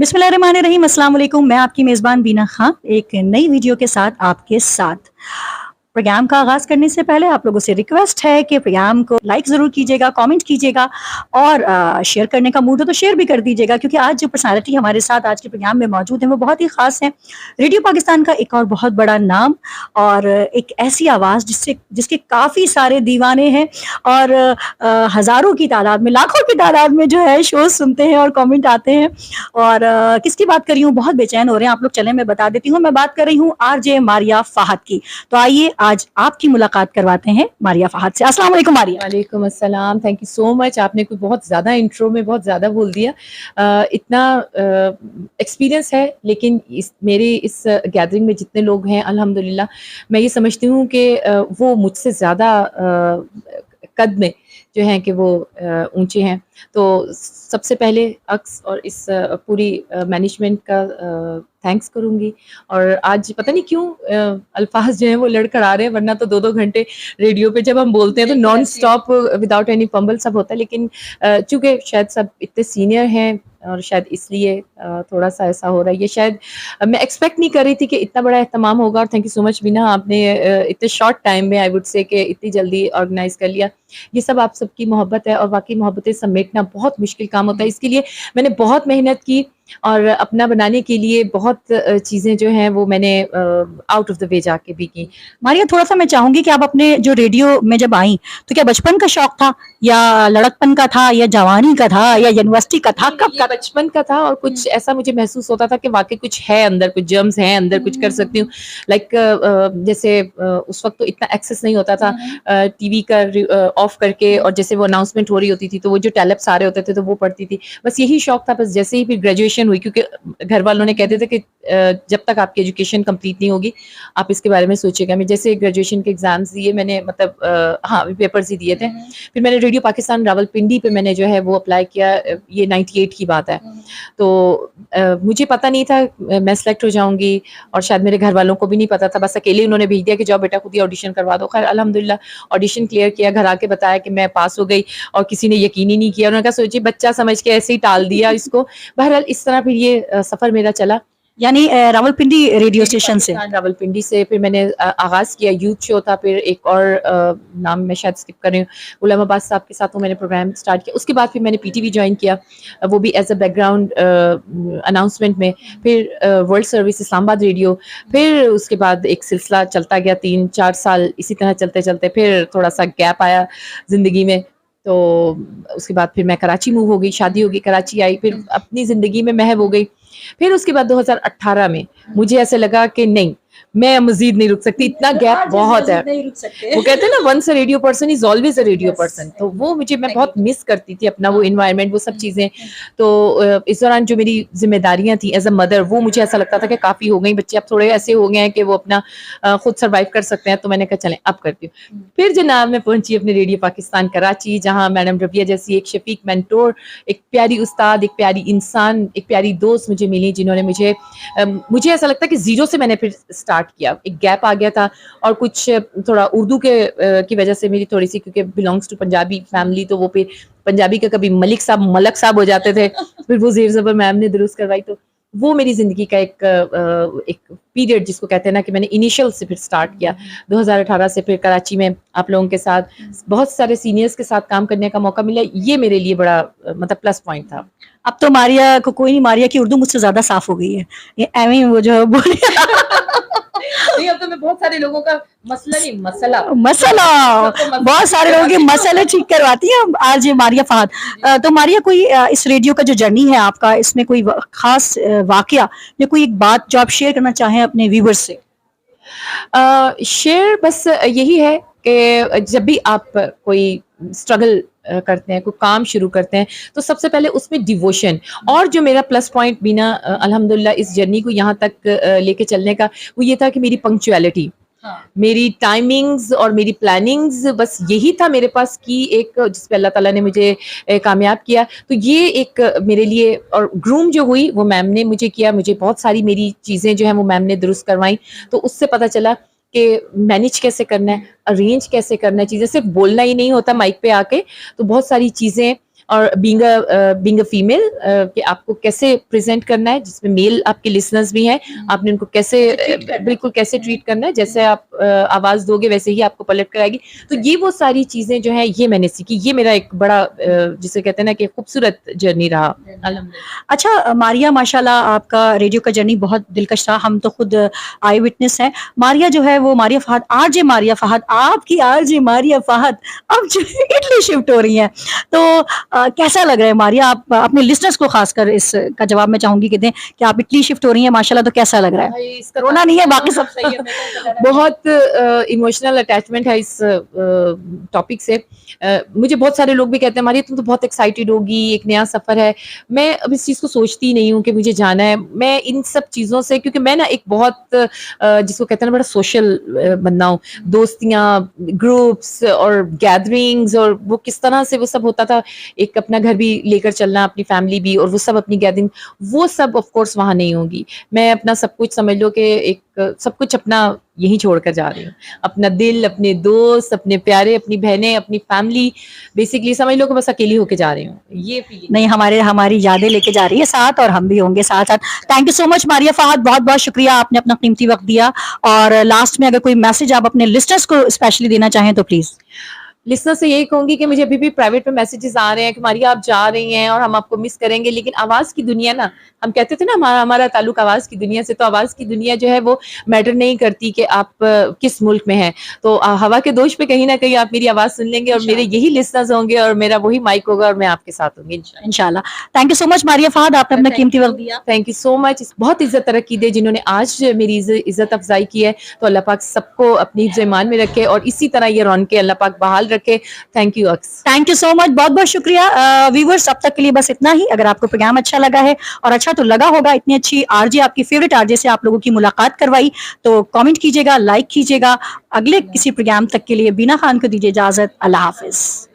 बिस्मिल्लाहिर्रहमानिर्रहीम, अस्सलाम वालेकुम। मैं आपकी मेज़बान बीना खां एक नई वीडियो के साथ आपके साथ। प्रोग्राम का आगाज़ करने से पहले आप लोगों से रिक्वेस्ट है कि प्रोग्राम को लाइक ज़रूर कीजिएगा, कमेंट कीजिएगा और शेयर करने का मूड हो तो शेयर भी कर दीजिएगा, क्योंकि आज जो पर्सनैलिटी हमारे साथ आज के प्रोग्राम में मौजूद हैं वो बहुत ही ख़ास हैं। रेडियो पाकिस्तान का एक और बहुत बड़ा नाम और एक ऐसी आवाज़ जिसके काफ़ी सारे दीवाने हैं और हज़ारों की तादाद में, लाखों की तादाद में जो है शोज़ सुनते हैं और कमेंट आते हैं। और किसकी बात कर रही हूँ, बहुत बेचैन हो रहे हैं आप लोग, चलें मैं बता देती हूँ। मैं बात कर रही हूँ आरजे मारिया फहद की। तो आइए आज आपकी मुलाकात करवाते हैं मारिया फहद से। अस्सलाम वालेकुम मारिया। वालेकुम अस्सलाम, थैंक यू सो मच। आपने कुछ बहुत ज़्यादा इंट्रो में बहुत ज़्यादा बोल दिया। इतना एक्सपीरियंस है, लेकिन मेरे इस गैदरिंग में जितने लोग हैं अल्हम्दुलिल्लाह, मैं ये समझती हूँ कि वो मुझसे ज़्यादा कद में जो हैं कि वो ऊंचे हैं। तो सबसे पहले अक्स और इस पूरी मैनेजमेंट का थैंक्स करूँगी। और आज पता नहीं क्यों अल्फाज जो हैं वो लड़खड़ आ रहे हैं, वरना तो 2-2 घंटे रेडियो पे जब हम बोलते हैं तो non stop without any fumble सब होता है। लेकिन चूँकि शायद सब इतने सीनियर हैं और शायद इसलिए थोड़ा सा ऐसा हो रहा है। ये शायद मैं एक्सपेक्ट नहीं कर रही थी कि इतना बड़ा एहतमाम होगा। और थैंक यू सो मच बीना, आपने इतने शॉर्ट टाइम में आई वुड से कि इतनी जल्दी ऑर्गेनाइज कर लिया। ये सब आप सबकी मोहब्बत है और वाकई मोहब्बतें समेटना बहुत मुश्किल काम होता है। इसके लिए मैंने बहुत मेहनत की और अपना बनाने के लिए बहुत चीज़ें जो हैं वो मैंने आउट ऑफ द वे जाके भी की। मारिया, थोड़ा सा मैं चाहूंगी कि आप अपने जो रेडियो में जब आई तो क्या बचपन का शौक था या लड़कपन का था या जवानी का था या यूनिवर्सिटी का था, कब का? बचपन का था और कुछ ऐसा मुझे महसूस होता था कि वाकई कुछ है अंदर, कुछ जर्म्स हैं अंदर, कुछ कर सकती हूँ। लाइक जैसे उस वक्त तो इतना एक्सेस नहीं होता था टीवी का ऑफ करके, और जैसे वो अनाउंसमेंट हो रही होती थी तो वो जो टैलेप्स आ रहे होते थे तो वो पढ़ती थी। बस यही शौक था। बस जैसे ही फिर ग्रेजुएशन हुई, क्योंकि घर वालों ने कहते थे कि जब तक आपकी एजुकेशन कंप्लीट नहीं होगी आप इसके बारे में सोचिएगा। मैं जैसे ग्रेजुएशन के एग्जाम्स दिए मैंने, मतलब हाँ पेपर्स ही दिए थे। फिर मैंने रेडियो पाकिस्तान रावलपिंडी पे मैंने जो है वो अप्लाई किया। ये 98 की बात है। तो मुझे पता नहीं था मैं सेलेक्ट हो जाऊंगी, और शायद मेरे घर वालों को भी नहीं पता था। बस अकेले उन्होंने भेज दिया कि जाओ बेटा खुद ही ऑडिशन करवा दो। खैर अल्हम्दुलिल्लाह ऑडिशन क्लियर किया, घर आके बताया कि मैं पास हो गई, और किसी ने यकीन ही नहीं किया। उन्होंने कहा सोचिए बच्चा समझ के ऐसे ही टाल दिया इसको। बहरहाल इस तरह फिर ये सफ़र मेरा चला। यानी रावलपिंडी रेडियो स्टेशन से? रावलपिंडी से फिर मैंने आगाज़ किया, यूथ शो था। फिर एक और नाम मैं शायद स्किप कर रही हूँ, गुलाम अब्बास साहब के साथ वो मैंने प्रोग्राम स्टार्ट किया। उसके बाद फिर मैंने पीटीवी ज्वाइन किया, वो भी एज अ बैकग्राउंड अनाउंसमेंट में। फिर वर्ल्ड सर्विस इस्लामाबाद रेडियो। फिर उसके बाद एक सिलसिला चलता गया 3-4 साल इसी तरह चलते चलते। फिर थोड़ा सा गैप आया ज़िंदगी में, तो उसके बाद फिर मैं कराची मूव हो गई, शादी हो गई, कराची आई, फिर अपनी ज़िंदगी में महव हो गई। फिर उसके बाद 2018 में मुझे ऐसे लगा कि नहीं, मैं मजीद नहीं रुक सकती, इतना गैप बहुत है। वो कहते हैं ना once a radio person is always a radio person. तो वो मुझे, मैं बहुत मिस करती थी अपना वो इन्वायरमेंट, वो सब चीज़ें। तो इस दौरान जो मेरी जिम्मेदारियां थी एज अ मदर, वो मुझे ऐसा लगता था कि काफ़ी हो गई, बच्चे अब थोड़े ऐसे हो गए हैं कि वो अपना खुद सर्वाइव कर सकते हैं। तो मैंने कहा चलें अब करती हूँ। फिर जनाब मैं पहुंची अपने रेडियो पाकिस्तान कराची, जहाँ मैडम रबिया जैसी एक शफीक मेंटोर, एक प्यारी उस्ताद, एक प्यारी इंसान, एक प्यारी दोस्त मुझे मिली, जिन्होंने मुझे ऐसा लगता है कि जीरो से मैंने फिर स्टार्ट किया। एक गैप आ गया था, और कुछ थोड़ा उर्दू की वजह से मेरी थोड़ी सी, क्योंकि बिलोंग्स टू पंजाबी फैमिली, तो वो फिर पंजाबी का कभी मलिक साहब मलक साहब हो जाते थे। फिर वो ज़ेर ज़बर मैम ने दुरुस्त करवाई। तो वो मेरी ज़िंदगी का एक पीरियड जिसको कहते हैं ना कि मैंने इनिशियल से फिर स्टार्ट किया 2018 से। फिर कराची में आप लोगों के साथ, बहुत सारे सीनियर्स के साथ काम करने का मौका मिला। ये मेरे लिए बड़ा मतलब प्लस पॉइंट था। अब तो मारिया को कोई नहीं, मारिया की उर्दू मुझसे ज्यादा साफ हो गई है। ये एवं वो जो बोले नहीं, अब तो मैं बहुत सारे लोगों का मसला बहुत सारे लोगों के मसले ठीक करवाती है आज ये मारिया फहद। तो मारिया, कोई इस रेडियो का जो जर्नी है आपका, इसमें कोई खास वाकया या कोई एक बात जो आप शेयर करना चाहें अपने व्यूवर्स से? शेयर बस यही है कि जब भी आप कोई स्ट्रगल करते हैं, कोई काम शुरू करते हैं, तो सबसे पहले उसमें डिवोशन। और जो मेरा प्लस पॉइंट बिना अल्हम्दुलिल्लाह इस जर्नी को यहाँ तक लेके चलने का, वो ये था कि मेरी पंक्चुअलिटी, मेरी टाइमिंग्स और मेरी प्लानिंग्स, बस यही था मेरे पास की एक, जिस पे अल्लाह ताला ने मुझे कामयाब किया। तो ये एक मेरे लिए, और ग्रूम जो हुई वो मैम ने मुझे किया, मुझे बहुत सारी मेरी चीज़ें जो हैं वो मैम ने दुरुस्त करवाई। तो उससे पता चला कि मैनेज कैसे करना है, अरेंज कैसे करना है चीज़ें, सिर्फ बोलना ही नहीं होता माइक पे आके। तो बहुत सारी चीज़ें, اور being a female کہ آپ کو کیسے پریزنٹ کرنا ہے, جس میں میل آپ کے لسنرز بھی ہیں, آپ نے ان کو کیسے بالکل کیسے ٹریٹ کرنا ہے, جیسے آپ آواز دو گے ویسے ہی آپ کو پلٹ کر آئے گی. تو یہ وہ ساری چیزیں جو ہیں یہ میں نے سیکھی. یہ میرا ایک بڑا جسے کہتے ہیں نا کہ خوبصورت جرنی رہا. اچھا ماریہ ماشاء اللہ آپ کا ریڈیو کا جرنی بہت دلکش رہا, ہم تو خود آئی وٹنس ہیں. ماریہ جو ہے وہ ماریہ فہد, آر جے ماریہ فہد, آپ کی آر جے ماریہ فہد اب جو اٹلی شفٹ ہو رہی ہیں, تو کیسا لگ رہا ہے ماریہ؟ آپ اپنے لسنرس کو خاص کر اس کا جواب میں چاہوں گی کہ دیں کہ آپ اٹلی شفٹ ہو رہی ہیں ماشاء اللہ, تو کیسا لگ رہا ہے؟ رونا نہیں ہے, باقی سب صحیح ہے. بہت ایموشنل اٹیچمنٹ ہے اس ٹاپک سے. مجھے بہت سارے لوگ بھی کہتے ہیں ماری تم تو بہت ایکسائٹیڈ ہوگی, ایک نیا سفر ہے. میں اب اس چیز کو سوچتی نہیں ہوں کہ مجھے جانا ہے. میں ان سب چیزوں سے, کیونکہ میں نا ایک بہت جس کو کہتے ہیں نا بڑا سوشل بندہ ہوں, دوستیاں, گروپس اور گیدرنگز, اور وہ کس طرح سے وہ سب ہوتا تھا, ایک اپنا گھر بھی لے کر چلنا, اپنی فیملی بھی, اور وہ سب اپنی گیدرنگ, وہ سب آف کورس وہاں نہیں ہوگی. میں اپنا سب کچھ سمجھ لو کہ ایک سب کچھ اپنا یہیں چھوڑ کر جا رہی ہوں, اپنا دل, اپنے دوست, اپنے پیارے, اپنی بہنیں, اپنی فیملی, بیسکلی سمجھ لو کہ بس اکیلی ہو کے جا رہی ہوں. یہ نہیں, ہماری یادیں لے کے جا رہی ہے ساتھ, اور ہم بھی ہوں گے ساتھ ساتھ. تھینک یو سو مچ ماریہ فہد, بہت بہت شکریہ, آپ نے اپنا قیمتی وقت دیا. اور لاسٹ میں اگر کوئی میسج آپ اپنے لسنرس کو اسپیشلی دینا چاہیں تو پلیز. لسنر سے یہی کہوں گی کہ مجھے ابھی بھی پرائیویٹ میں میسیجز آ رہے ہیں کہ ماریہ آپ جا رہی ہیں اور ہم آپ کو مس کریں گے, لیکن آواز کی دنیا نا, ہم کہتے تھے نا ہمارا تعلق آواز کی دنیا سے, تو آواز کی دنیا جو ہے وہ میٹر نہیں کرتی کہ آپ کس ملک میں ہیں. تو ہوا کے دوش پہ کہیں نہ کہیں آپ میری آواز سن لیں گے, اور میرے یہی لسنرز ہوں گے, اور میرا وہی مائک ہوگا, اور میں آپ کے ساتھ ہوں گی انشاءاللہ. تھینک یو سو مچ ماریہ فہد, آپ نے اپنا قیمتی وقت دیا. تھینک یو سو مچ. بہت عزت ترقی دے جنہوں نے آج میری عزت افزائی کی ہے, تو اللہ پاک سب کو اپنی حفظ ایمان میں رکھے, اور اسی طرح یہ رونقیں اللہ پاک بحال رکھے. تھینک یو اکس. تھینک یو سو مچ, بہت بہت شکریہ. ویورز اب تک کے لیے بس اتنا ہی. اگر آپ کو پروگرام اچھا لگا ہے, اور اچھا تو لگا ہوگا, اتنی اچھی آر جے, آپ کی فیوریٹ آر جے سے آپ لوگوں کی ملاقات کروائی, تو کامنٹ کیجیے گا, لائک کیجیے گا. اگلے کسی پروگرام تک کے لیے بینا خان کو دیجیے اجازت. اللہ حافظ.